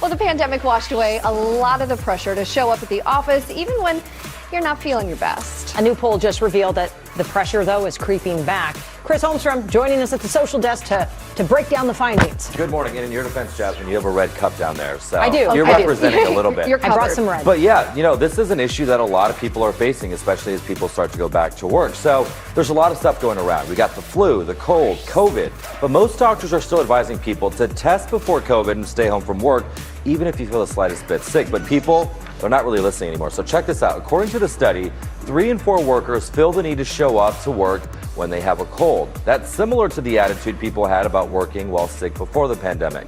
Well, the pandemic washed away a lot of the pressure to show up at the office, even when you're not feeling your best. A new poll just revealed that the pressure, though, is creeping back. Chris Holmstrom joining us at the social desk to break down the findings. Good morning. And in your defense, Jasmine, you have a red cup down there. So I do. You're representing a little bit. You're covered. I brought some red. But yeah, this is an issue that a lot of people are facing, especially as people start to go back to work. So there's a lot of stuff going around. We got the flu, the cold, COVID. But most doctors are still advising people to test before COVID and stay home from work, even if you feel the slightest bit sick. But people, they're not really listening anymore. So check this out. According to the study, 3 in 4 workers feel the need to show up to work when they have a cold. That's similar to the attitude people had about working while sick before the pandemic.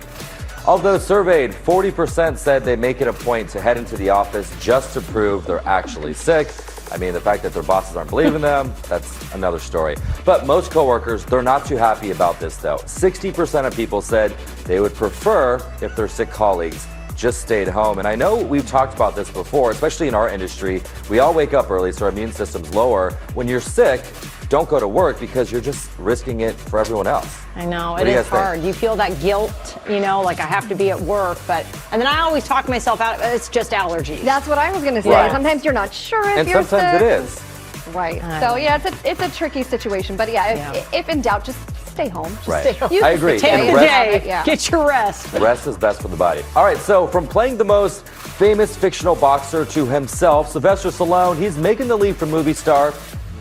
Of those surveyed, 40% said they make it a point to head into the office just to prove they're actually sick. I mean, the fact that their bosses aren't believing them, that's another story. But most coworkers, they're not too happy about this, though. 60% of people said they would prefer if their sick colleagues just stayed home. And I know we've talked about this before, especially in our industry. We all wake up early, so our immune system's lower. When you're sick, don't go to work because you're just risking it for everyone else. I know, it is hard. You feel that guilt, like I have to be at work, and then I always talk myself out, it's just allergies. That's what I was going to say. Right. Sometimes you're not sure if and you're sometimes sick. it is. Right. So yeah, it's a tricky situation, but if in doubt, just stay home. Just Right. stay home. I agree. Take And a day, Yeah. get your rest. Rest is best for the body. All right, so from playing the most famous fictional boxer to himself, Sylvester Stallone, he's making the leap from movie star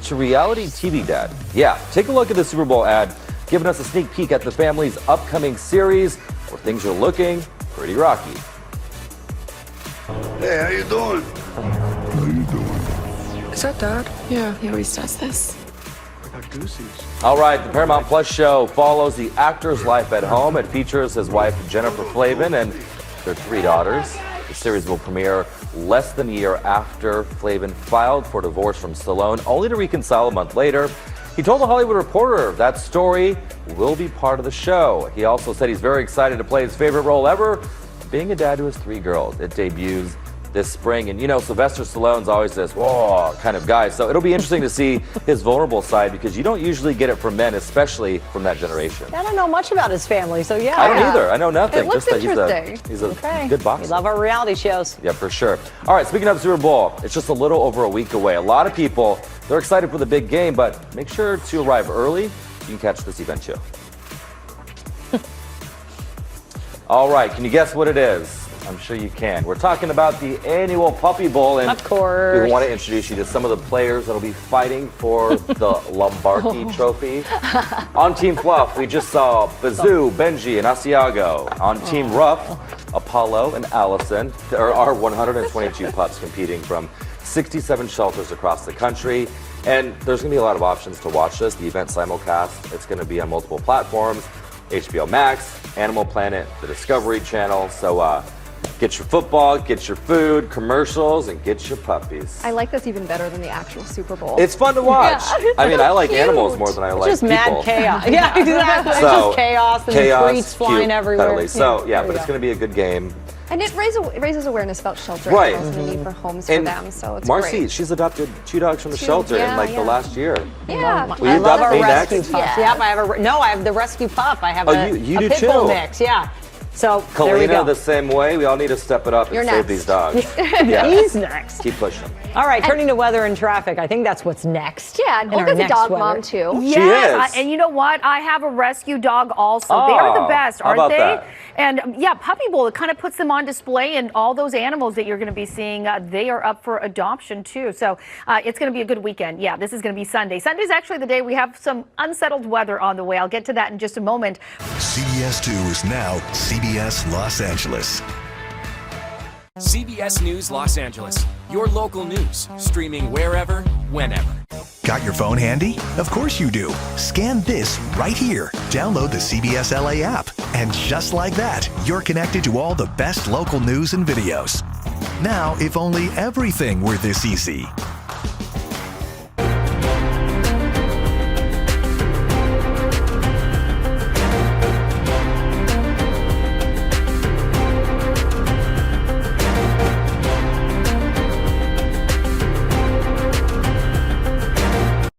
to reality TV dad. Yeah, take a look at the Super Bowl ad, giving us a sneak peek at the family's upcoming series where things are looking pretty rocky. Hey, how you doing? How you doing? Is that Dad? Yeah, he always does this. I got goosies. All right, the Paramount Plus show follows the actor's life at home. It features his wife, Jennifer Flavin, and their 3 daughters. The series will premiere less than a year after Flavin filed for divorce from Stallone, only to reconcile a month later. He told The Hollywood Reporter that story will be part of the show. He also said he's very excited to play his favorite role ever, being a dad to his 3 girls. It debuts this spring. And Sylvester Stallone's always this whoa kind of guy. So it'll be interesting to see his vulnerable side because you don't usually get it from men, especially from that generation. I don't know much about his family, so yeah. I don't either. I know nothing. It looks Just that interesting. he's a Okay. good boxer. We love our reality shows. Yeah, for sure. All right, speaking of Super Bowl, it's just a little over a week away. A lot of people, they're excited for the big game, but make sure to arrive early. You can catch this event show. All right, can you guess what it is? I'm sure you can. We're talking about the annual Puppy Bowl, and Of course. we want to introduce you to some of the players that'll be fighting for the Lombardi Trophy. On Team Fluff, we just saw Bazoo, Benji, and Asiago. On Team Rough, Apollo and Allison. There are 122 pups competing from 67 shelters across the country. And there's going to be a lot of options to watch this. The event simulcast, it's going to be on multiple platforms. HBO Max, Animal Planet, the Discovery Channel. So get your football, get your food, commercials, and get your puppies. I like this even better than the actual Super Bowl. It's fun to watch. Yeah. I mean, I like Cute. animals more than I like Just people. mad chaos. Yeah, exactly. It's So, just chaos and treats flying cute, everywhere. cuddly. So, yeah, there but you it's go. going to be a good game. And it raises awareness about shelter Right. animals and the need for homes And for them. So it's Marcy, great. she's adopted 2 dogs from the 2, shelter in yeah, the last year. Yeah. Will you I love adopt our me rescue next? pups. Yeah. Yep, I have the rescue pup. I have you a do pit bull too. mix. Yeah. So there we Kalina, go. the same way. We all need to step it up and You're save next. these dogs. He's next. Keep pushing. All right, turning to weather and traffic. I think that's what's next. Yeah, and in our Olga's a next dog weather. mom too. Yes, is. and you know what? I have a rescue dog also. Oh, they are the best, how aren't about they? that? And yeah, Puppy Bowl, it kind of puts them on display, and all those animals that you're going to be seeing, they are up for adoption too. So it's going to be a good weekend. Yeah, this is going to be Sunday. Sunday's actually the day we have some unsettled weather on the way. I'll get to that in just a moment. CBS 2 is now CBS Los Angeles. CBS News Los Angeles, your local news, streaming wherever, whenever. Got your phone handy? Of course you do. Scan this right here. Download the CBS LA app. And just like that, you're connected to all the best local news and videos. Now, if only everything were this easy.